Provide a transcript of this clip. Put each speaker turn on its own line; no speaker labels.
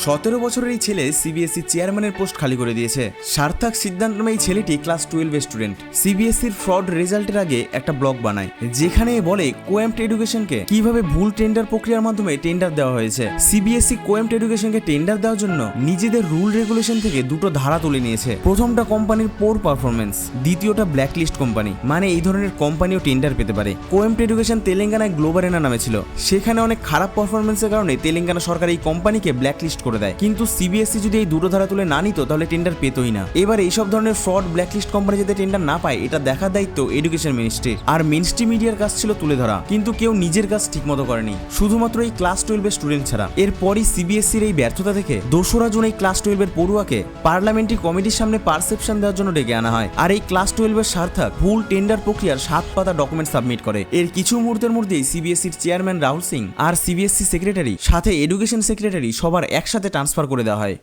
17 বছরের এই ছেলে সিবিএসসি চেয়ারম্যানের পোস্ট খালি করে দিয়েছে। সার্থক সিদ্ধান্ত নামে এই ছেলেটি ক্লাস 12 স্টুডেন্ট। সিবিএসসির ফ্রড রেজাল্টের আগে একটা ব্লগ বানায়, যেখানে বলে কোয়েম্পট এডুকেশনকে কিভাবে ভুল টেন্ডার প্রক্রিয়ার মাধ্যমে টেন্ডার দেওয়া হয়েছে। সিবিএসসি কোয়েম্পট এডুকেশনকে টেন্ডার দেওয়ার জন্য নিজেদের রুল রেগুলেশন থেকে দুটো ধারা তুলে নিয়েছে। প্রথমটা কোম্পানির পোর পারফরমেন্স, দ্বিতীয়টা ব্ল্যাকলিস্ট কোম্পানি, মানে এই ধরনের কোম্পানিও টেন্ডার পেতে পারে। কোয়েম্পট এডুকেশন তেলেঙ্গানায় গ্লোবারেনা নামে ছিল। সেখানে অনেক খারাপ পারফরমেন্সের কারণে তেলেঙ্গানা সরকার এই কোম্পানিকে ব্ল্যাকলিস্ট করে দেয়। কিন্তু সিবিএসসি যদি এই দুটো ধারা তুলে না নিত তাহলে টেন্ডার পেতই না। এবার এইসব ধরনের ফ্রড ব্ল্যাকলিস্ট কোম্পানি যাতে টেন্ডার না পায় এটা দেখার দায়িত্ব এডুকেশন মিনিস্ট্রির। আর মিনিস্ট্রি মিডিয়ার কাজ ছিল তুলে ধরা, কিন্তু কেউ নিজের কাজ ঠিকমতো করেনি, শুধুমাত্র এই ক্লাস 12 স্টুডেন্ট ছাড়া। এরপরই সিবিএসসির এই ব্যর্থতা থেকে 2রা জুন এই ক্লাস 12 পড়ুয়াকে পার্লামেন্টারি কমিটির সামনে পারসেপশন দেওয়ার জন্য ডেকে আনা হয়। আর এই ক্লাস 12 সার্থক ভুল টেন্ডার প্রক্রিয়ার 7 পাতা ডকুমেন্ট সাবমিট করে। এর কিছু মুহূর্তের মধ্যেই সিবিএসসির চেয়ারম্যান রাহুল সিং আর সিবিএসসি সেক্রেটারি সাথে এডুকেশন সেক্রেটারি সবার একসাথে ট্রান্সফার করে দেওয়া হয়।